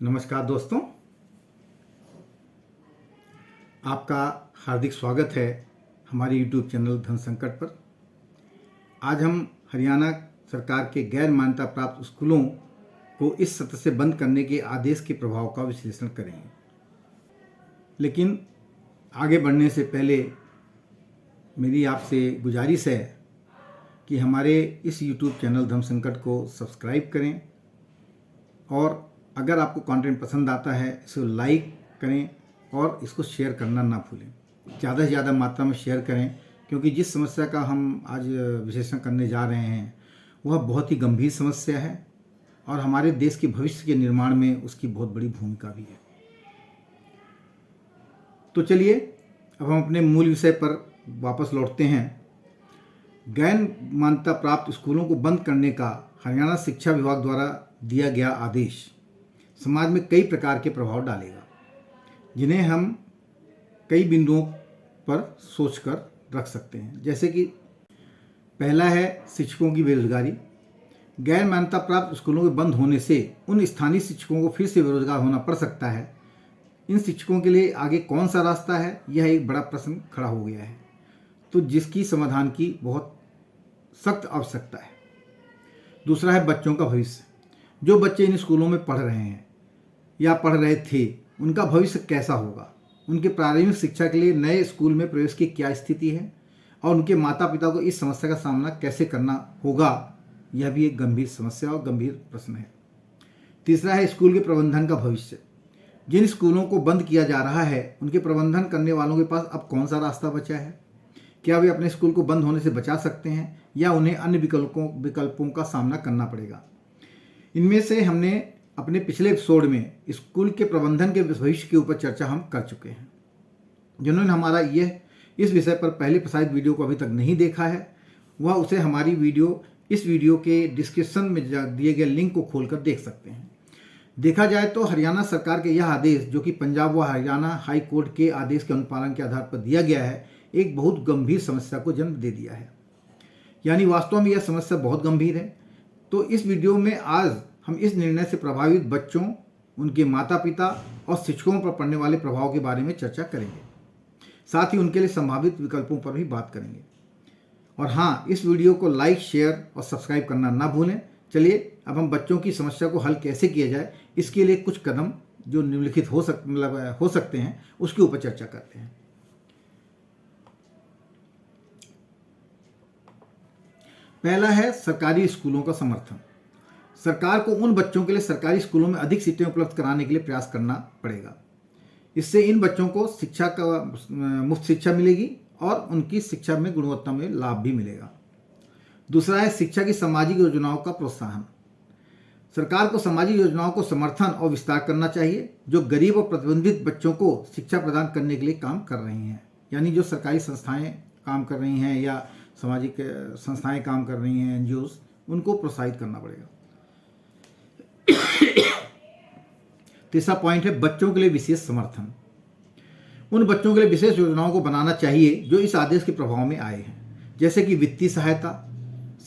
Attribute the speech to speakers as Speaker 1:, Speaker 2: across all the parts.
Speaker 1: नमस्कार दोस्तों, आपका हार्दिक स्वागत है हमारे YouTube चैनल धन संकट पर। आज हम हरियाणा सरकार के गैर मान्यता प्राप्त स्कूलों को इस सत्र से बंद करने के आदेश के प्रभाव का विश्लेषण करेंगे। लेकिन आगे बढ़ने से पहले मेरी आपसे गुजारिश है कि हमारे इस YouTube चैनल धन संकट को सब्सक्राइब करें और अगर आपको कंटेंट पसंद आता है इसे लाइक करें और इसको शेयर करना ना भूलें। ज़्यादा से ज़्यादा मात्रा में शेयर करें, क्योंकि जिस समस्या का हम आज विश्लेषण करने जा रहे हैं वह बहुत ही गंभीर समस्या है और हमारे देश के भविष्य के निर्माण में उसकी बहुत बड़ी भूमिका भी है। तो चलिए अब हम अपने मूल विषय पर वापस लौटते हैं। गैर मान्यता प्राप्त स्कूलों को बंद करने का हरियाणा शिक्षा विभाग द्वारा दिया गया आदेश समाज में कई प्रकार के प्रभाव डालेगा, जिन्हें हम कई बिंदुओं पर सोचकर रख सकते हैं। जैसे कि पहला है शिक्षकों की बेरोजगारी। गैर मान्यता प्राप्त स्कूलों के बंद होने से उन स्थानीय शिक्षकों को फिर से बेरोजगार होना पड़ सकता है। इन शिक्षकों के लिए आगे कौन सा रास्ता है, यह एक बड़ा प्रश्न खड़ा हो गया है, तो जिसकी समाधान की बहुत सख्त आवश्यकता है। दूसरा है बच्चों का भविष्य। जो बच्चे इन स्कूलों में पढ़ रहे हैं या पढ़ रहे थे, उनका भविष्य कैसा होगा, उनके प्रारंभिक शिक्षा के लिए नए स्कूल में प्रवेश की क्या स्थिति है और उनके माता पिता को इस समस्या का सामना कैसे करना होगा, यह भी एक गंभीर समस्या और गंभीर प्रश्न है। तीसरा है स्कूल के प्रबंधन का भविष्य। जिन स्कूलों को बंद किया जा रहा है उनके प्रबंधन करने वालों के पास अब कौन सा रास्ता बचा है। क्या वे अपने स्कूल को बंद होने से बचा सकते हैं या उन्हें अन्य विकल्पों का सामना करना पड़ेगा। इनमें से हमने अपने पिछले एपिसोड में स्कूल के प्रबंधन के भविष्य के ऊपर चर्चा हम कर चुके हैं। जिन्होंने हमारा इस विषय पर पहले प्रसारित वीडियो को अभी तक नहीं देखा है, वह उसे हमारी इस वीडियो के डिस्क्रिप्शन में दिए गए लिंक को खोलकर देख सकते हैं। देखा जाए तो हरियाणा सरकार के यह आदेश, जो कि पंजाब व हरियाणा हाई कोर्ट के आदेश के अनुपालन के आधार पर दिया गया है, एक बहुत गंभीर समस्या को जन्म दे दिया है। यानी वास्तव में यह समस्या बहुत गंभीर है। तो इस वीडियो में आज हम इस निर्णय से प्रभावित बच्चों, उनके माता पिता और शिक्षकों पर पड़ने वाले प्रभाव के बारे में चर्चा करेंगे। साथ ही उनके लिए संभावित विकल्पों पर भी बात करेंगे। और हाँ, इस वीडियो को लाइक, शेयर और सब्सक्राइब करना ना भूलें। चलिए अब हम बच्चों की समस्या को हल कैसे किया जाए, इसके लिए कुछ कदम जो निम्नलिखित हो सकते हैं उसके ऊपर चर्चा करते हैं। पहला है सरकारी स्कूलों का समर्थन। सरकार को उन बच्चों के लिए सरकारी स्कूलों में अधिक सीटें उपलब्ध कराने के लिए प्रयास करना पड़ेगा। इससे इन बच्चों को मुफ्त शिक्षा मिलेगी और उनकी शिक्षा में गुणवत्ता में लाभ भी मिलेगा। दूसरा है शिक्षा की सामाजिक योजनाओं का प्रोत्साहन। सरकार को सामाजिक योजनाओं को समर्थन और विस्तार करना चाहिए, जो गरीब और प्रतिबंधित बच्चों को शिक्षा प्रदान करने के लिए काम कर रही हैं। यानी जो सरकारी संस्थाएं काम कर रही हैं या सामाजिक संस्थाएं काम कर रही हैं, एनजीओ, उनको प्रोत्साहित करना पड़ेगा। तीसरा पॉइंट है बच्चों के लिए विशेष समर्थन। उन बच्चों के लिए विशेष योजनाओं को बनाना चाहिए जो इस आदेश के प्रभाव में आए हैं, जैसे कि वित्तीय सहायता,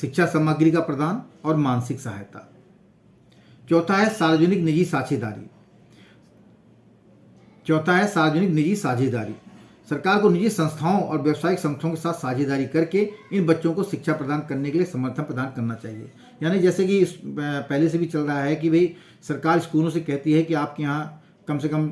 Speaker 1: शिक्षा सामग्री का प्रदान और मानसिक सहायता। चौथा है सार्वजनिक निजी साझेदारी। सरकार को निजी संस्थाओं और व्यावसायिक संस्थाओं के साथ साझेदारी करके इन बच्चों को शिक्षा प्रदान करने के लिए समर्थन प्रदान करना चाहिए। यानी जैसे कि पहले से भी चल रहा है कि भाई सरकार स्कूलों से कहती है कि आपके यहाँ कम से कम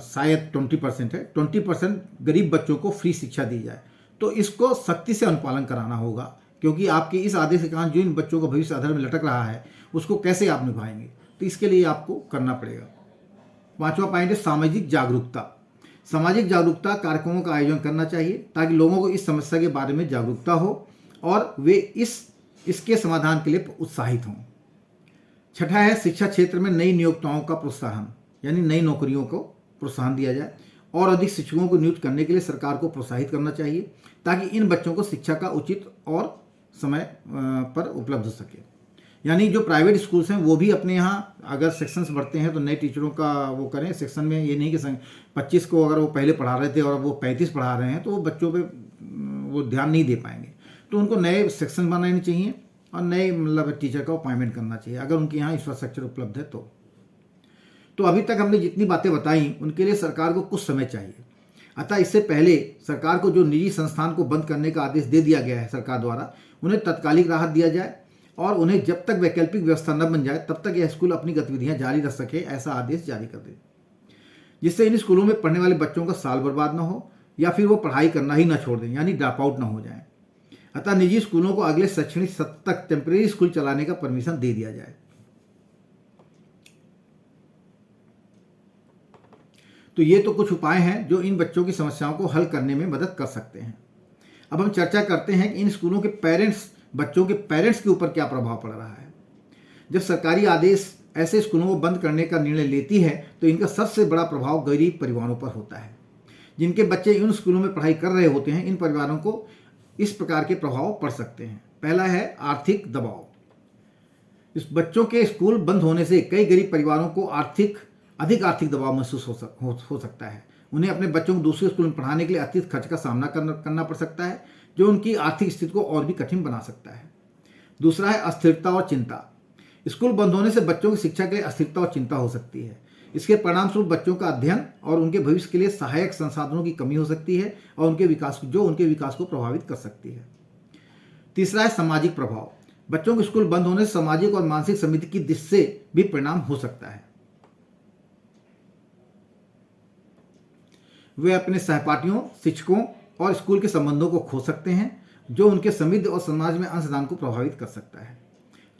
Speaker 1: शायद 20% है, 20% गरीब बच्चों को फ्री शिक्षा दी जाए। तो इसको सख्ती से अनुपालन कराना होगा, क्योंकि आपके इस आदेश के कारण जो इन बच्चों का भविष्य अधर में लटक रहा है उसको कैसे आप निभाएंगे, तो इसके लिए आपको करना पड़ेगा। पांचवा पॉइंट है सामाजिक जागरूकता। सामाजिक जागरूकता कार्यक्रमों का आयोजन करना चाहिए ताकि लोगों को इस समस्या के बारे में जागरूकता हो और वे इसके समाधान के लिए उत्साहित हों। छठा है शिक्षा क्षेत्र में नई नियोक्ताओं का प्रोत्साहन। यानी नई नौकरियों को प्रोत्साहन दिया जाए और अधिक शिक्षकों को नियुक्त करने के लिए सरकार को प्रोत्साहित करना चाहिए ताकि इन बच्चों को शिक्षा का उचित और समय पर उपलब्ध हो सके। यानी जो प्राइवेट स्कूल्स हैं वो भी अपने यहाँ अगर सेक्शंस बढ़ते हैं तो नए टीचरों का वो करें। सेक्शन में ये नहीं कि 25 को अगर वो पहले पढ़ा रहे थे और वो 35 पढ़ा रहे हैं तो वो बच्चों पे वो ध्यान नहीं दे पाएंगे। तो उनको नए सेक्शन बनाने चाहिए और नए टीचर का अपॉइंटमेंट करना चाहिए अगर उनके यहाँ इंफ्रास्ट्रक्चर उपलब्ध है तो। तो अभी तक हमने जितनी बातें बताई उनके लिए सरकार को कुछ समय चाहिए। अतः इससे पहले सरकार को जो निजी संस्थान को बंद करने का आदेश दे दिया गया है सरकार द्वारा, उन्हें तत्कालिक राहत दिया जाए और उन्हें जब तक वैकल्पिक व्यवस्था न बन जाए तब तक यह स्कूल अपनी गतिविधियां जारी रख सके, ऐसा आदेश जारी कर दे, जिससे इन स्कूलों में पढ़ने वाले बच्चों का साल बर्बाद न हो या फिर वो पढ़ाई करना ही न छोड़ दें, यानी ड्रॉप आउट न हो जाए। अतः निजी स्कूलों को अगले शैक्षणिक सत्र तक टेम्परेरी स्कूल चलाने का परमिशन दे दिया जाए। तो ये तो कुछ उपाय हैं जो इन बच्चों की समस्याओं को हल करने में मदद कर सकते हैं। अब हम चर्चा करते हैं कि इन स्कूलों के बच्चों के पेरेंट्स के ऊपर क्या प्रभाव पड़ रहा है। जब सरकारी आदेश ऐसे स्कूलों को बंद करने का निर्णय लेती है तो इनका सबसे बड़ा प्रभाव गरीब परिवारों पर होता है। जिनके बच्चे इन स्कूलों में पढ़ाई कर रहे होते हैं, इन परिवारों को इस प्रकार के प्रभाव पड़ सकते हैं। पहला है आर्थिक दबाव। इस बच्चों के स्कूल बंद होने से कई गरीब परिवारों को अधिक आर्थिक दबाव महसूस हो सकता है। उन्हें अपने बच्चों को दूसरे स्कूल में पढ़ाने के लिए अतिरिक्त खर्च का सामना करना पड़ सकता है, जो उनकी आर्थिक स्थिति को और भी कठिन बना सकता है। दूसरा है अस्थिरता और चिंता। स्कूल बंद होने से बच्चों की शिक्षा के लिए अस्थिरता और चिंता हो सकती है। इसके परिणामस्वरूप बच्चों का अध्ययन और उनके भविष्य के लिए सहायक संसाधनों की कमी हो सकती है और उनके विकास को प्रभावित कर सकती है। तीसरा है सामाजिक प्रभाव। बच्चों के स्कूल बंद होने से सामाजिक और मानसिक समिति की दृष्टि से भी परिणाम हो सकता है। वे अपने सहपाठियों, शिक्षकों और स्कूल के संबंधों को खो सकते हैं, जो उनके समिति और समाज में अंशदान को प्रभावित कर सकता है।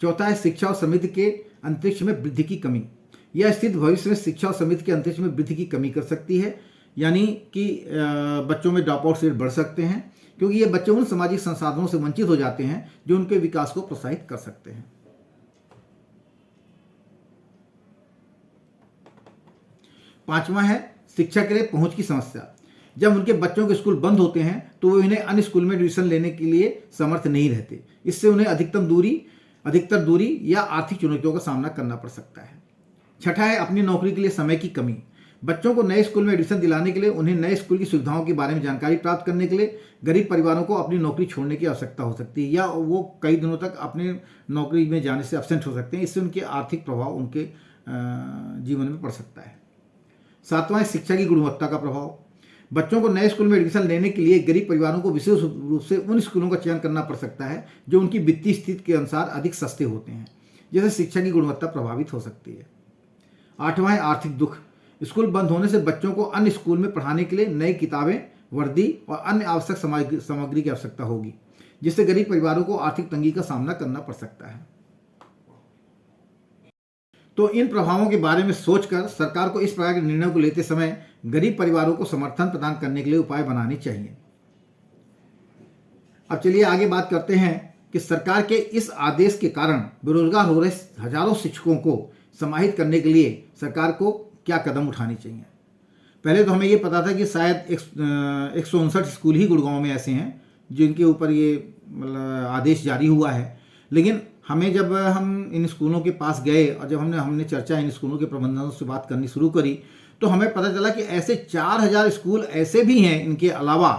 Speaker 1: चौथा है शिक्षा और समिति के अंतरिक्ष में वृद्धि की कमी। यह स्थिति भविष्य में शिक्षा और समिति के अंतरिक्ष में वृद्धि की कमी कर सकती है, यानी कि बच्चों में ड्रॉप आउट रेट बढ़ सकते हैं, क्योंकि ये बच्चे उन सामाजिक संसाधनों से वंचित हो जाते हैं जो उनके विकास को प्रोत्साहित कर सकते हैं। पांचवा है शिक्षा के लिए पहुंच की समस्या। जब उनके बच्चों के स्कूल बंद होते हैं तो वे इन्हें अन्य स्कूल में एडमिशन लेने के लिए समर्थ नहीं रहते। इससे उन्हें अधिकतर दूरी या आर्थिक चुनौतियों का सामना करना पड़ सकता है। छठा है अपनी नौकरी के लिए समय की कमी। बच्चों को नए स्कूल में एडमिशन दिलाने के लिए उन्हें नए स्कूल की सुविधाओं के बारे में जानकारी प्राप्त करने के लिए गरीब परिवारों को अपनी नौकरी छोड़ने की आवश्यकता हो सकती है, या वो कई दिनों तक अपने नौकरी में जाने से एब्सेंट हो सकते हैं। इससे उनके आर्थिक प्रभाव उनके जीवन में पड़ सकता है। सातवां है शिक्षा की गुणवत्ता का प्रभाव। बच्चों को नए स्कूल में एडमिशन लेने के लिए गरीब परिवारों को विशेष रूप से उन स्कूलों का चयन करना पड़ सकता है जो उनकी वित्तीय स्थिति के अनुसार अधिक सस्ते होते हैं, जिससे शिक्षा की गुणवत्ता प्रभावित हो सकती है। आठवां है आर्थिक दुख। स्कूल बंद होने से बच्चों को अन्य स्कूल में पढ़ाने के लिए नई किताबें, वर्दी और अन्य आवश्यक सामग्री की आवश्यकता होगी, जिससे गरीब परिवारों को आर्थिक तंगी का सामना करना पड़ सकता है। तो इन प्रभावों के बारे में सोचकर सरकार को इस प्रकार के निर्णयों को लेते समय गरीब परिवारों को समर्थन प्रदान करने के लिए उपाय बनाने चाहिए। अब चलिए आगे बात करते हैं कि सरकार के इस आदेश के कारण बेरोजगार हो रहे हजारों शिक्षकों को समाहित करने के लिए सरकार को क्या कदम उठाने चाहिए। पहले तो हमें ये पता था कि शायद 159 स्कूल ही गुड़गांव में ऐसे हैं जिनके ऊपर ये आदेश जारी हुआ है, लेकिन जब हम इन स्कूलों के पास गए और जब हमने चर्चा इन स्कूलों के प्रबंधकों से बात करनी शुरू करी तो हमें पता चला कि ऐसे 4000 स्कूल ऐसे भी हैं इनके अलावा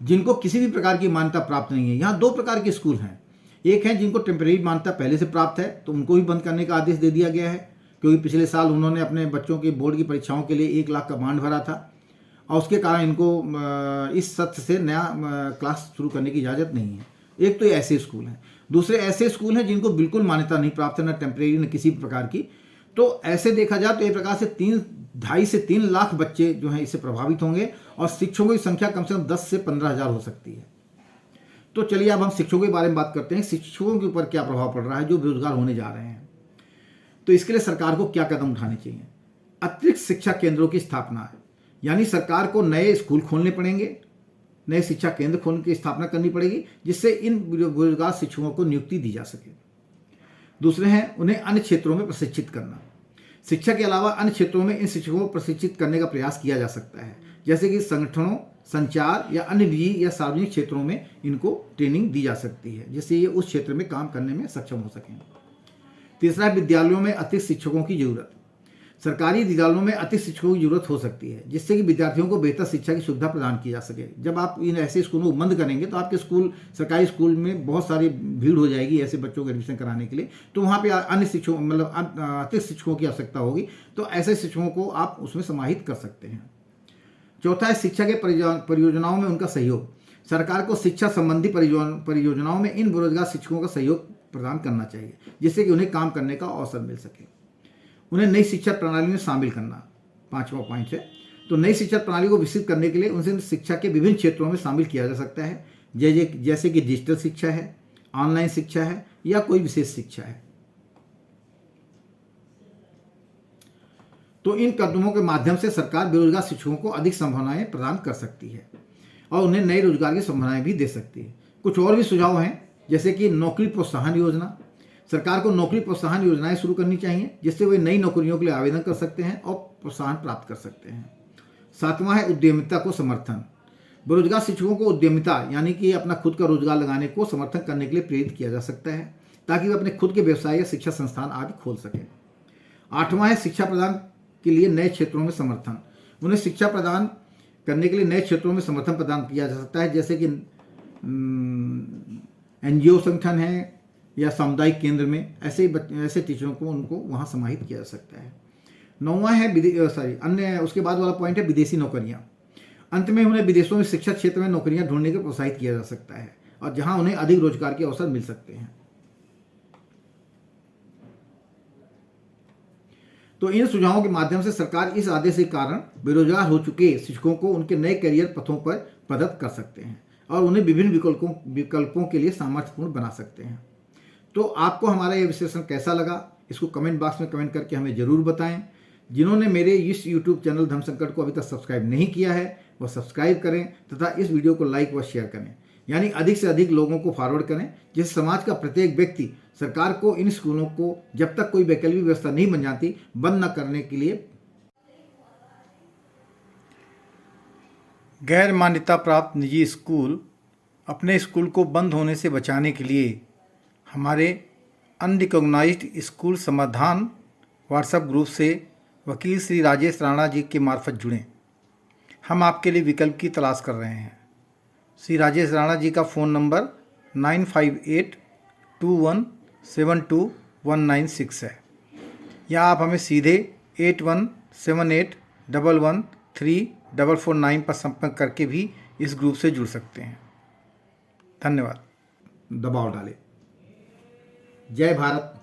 Speaker 1: जिनको किसी भी प्रकार की मान्यता प्राप्त नहीं है। यहाँ 2 प्रकार के स्कूल हैं। एक है जिनको टेम्परेरी मान्यता पहले से प्राप्त है, तो उनको भी बंद करने का आदेश दे दिया गया है, क्योंकि पिछले साल उन्होंने अपने बच्चों के बोर्ड की परीक्षाओं के लिए 1 लाख का बांड भरा था और उसके कारण इनको इस सत्र से नया क्लास शुरू करने की इजाज़त नहीं है। एक तो ये ऐसे स्कूल हैं। दूसरे ऐसे स्कूल हैं जिनको बिल्कुल मान्यता नहीं प्राप्त है, न टेम्परेरी न किसी प्रकार की। तो ऐसे देखा जाए तो एक प्रकार से 2.5 से 3 लाख बच्चे जो हैं इससे प्रभावित होंगे और शिक्षकों की संख्या कम से कम 10 से 15,000 हो सकती है। तो चलिए अब हम शिक्षकों के बारे में बात करते हैं। शिक्षकों के ऊपर क्या प्रभाव पड़ रहा है जो बेरोजगार होने जा रहे हैं। तो इसके लिए सरकार को क्या कदम उठाने चाहिए। अतिरिक्त शिक्षा केंद्रों की स्थापना है, यानी सरकार को नए स्कूल खोलने पड़ेंगे, नए शिक्षा केंद्र खोलने की स्थापना करनी पड़ेगी, जिससे इन बेरोजगार शिक्षकों को नियुक्ति दी जा सके। दूसरे हैं उन्हें अन्य क्षेत्रों में प्रशिक्षित करना। शिक्षा के अलावा अन्य क्षेत्रों में इन शिक्षकों को प्रशिक्षित करने का प्रयास किया जा सकता है, जैसे कि संगठनों, संचार या अन्य निजी या सार्वजनिक क्षेत्रों में इनको ट्रेनिंग दी जा सकती है, जिससे ये उस क्षेत्र में काम करने में सक्षम हो सकें। तीसरा है विद्यालयों में अतिरिक्त शिक्षकों की जरूरत। सरकारी विद्यालयों में अतिरिक्त शिक्षकों की जरूरत हो सकती है, जिससे कि विद्यार्थियों को बेहतर शिक्षा की सुविधा प्रदान की जा सके। जब आप इन ऐसे स्कूलों को बंद करेंगे तो आपके स्कूल, सरकारी स्कूल में बहुत सारी भीड़ हो जाएगी ऐसे बच्चों को एडमिशन कराने के लिए, तो वहाँ पे अन्य शिक्षकों मतलब अतिरिक्त शिक्षकों की आवश्यकता होगी, तो ऐसे शिक्षकों को आप उसमें समाहित कर सकते हैं। चौथा है शिक्षा के परियोजनाओं में उनका सहयोग। सरकार को शिक्षा संबंधी परियोजनाओं में इन बेरोजगार शिक्षकों का सहयोग प्रदान करना चाहिए, जिससे कि उन्हें काम करने का अवसर मिल सके। उन्हें नई शिक्षा प्रणाली में शामिल करना, 5वां पॉइंट है। तो नई शिक्षा प्रणाली को विकसित करने के लिए उनसे शिक्षा के विभिन्न क्षेत्रों में शामिल किया जा सकता है, जैसे कि डिजिटल शिक्षा है, ऑनलाइन शिक्षा है या कोई विशेष शिक्षा है। तो इन कदमों के माध्यम से सरकार बेरोजगार शिक्षकों को अधिक संभावनाएं प्रदान कर सकती है और उन्हें नए रोजगार की संभावनाएं भी दे सकती है। कुछ और भी सुझाव हैं, जैसे कि नौकरी प्रोत्साहन योजना। सरकार को नौकरी प्रोत्साहन योजनाएं शुरू करनी चाहिए, जिससे वे नई नौकरियों के लिए आवेदन कर सकते हैं और प्रोत्साहन प्राप्त कर सकते हैं। 7वां है उद्यमिता को समर्थन। बेरोजगार शिक्षकों को उद्यमिता यानी कि अपना खुद का रोजगार लगाने को समर्थन करने के लिए प्रेरित किया जा सकता है, ताकि वे अपने खुद के व्यवसाय या शिक्षा संस्थान आदि खोल सकें। 8वां है शिक्षा प्रदान के लिए नए क्षेत्रों में समर्थन। उन्हें शिक्षा प्रदान करने के लिए नए क्षेत्रों में समर्थन प्रदान किया जा सकता है, जैसे कि NGO संगठन है या सामुदायिक केंद्र में ऐसे टीचरों को उनको वहाँ समाहित किया जा सकता है। 9वां है उसके बाद वाला पॉइंट है विदेशी नौकरियाँ। अंत में उन्हें विदेशों में शिक्षा क्षेत्र में नौकरियाँ ढूंढने के प्रोत्साहित किया जा सकता है, और जहाँ उन्हें अधिक रोजगार के अवसर मिल सकते हैं। तो इन सुझावों के माध्यम से सरकार इस आदेश के कारण बेरोजगार हो चुके शिक्षकों को उनके नए करियर पथों पर प्रदत्त कर सकते हैं और उन्हें विभिन्न विकल्पों के लिए सामर्थ्यपूर्ण बना सकते हैं। तो आपको हमारा यह विश्लेषण कैसा लगा, इसको कमेंट बॉक्स में कमेंट करके हमें ज़रूर बताएं। जिन्होंने मेरे इस YouTube चैनल धर्म संकट को अभी तक सब्सक्राइब नहीं किया है वह सब्सक्राइब करें तथा इस वीडियो को लाइक व शेयर करें, यानी अधिक से अधिक लोगों को फॉरवर्ड करें, जिससे समाज का प्रत्येक व्यक्ति सरकार को इन स्कूलों को जब तक कोई वैकल्पिक व्यवस्था नहीं बन जाती बंद न करने के लिए। गैर मान्यता प्राप्त निजी स्कूल अपने स्कूल को बंद होने से बचाने के लिए हमारे अनरिकॉग्नाइज्ड स्कूल समाधान व्हाट्सएप ग्रुप से वकील श्री राजेश राणा जी के मार्फत जुड़ें। हम आपके लिए विकल्प की तलाश कर रहे हैं। श्री राजेश राणा जी का फ़ोन नंबर 9582172196 है, या आप हमें सीधे 8178113449 पर संपर्क करके भी इस ग्रुप से जुड़ सकते हैं। धन्यवाद। दबाव डालें। जय भारत।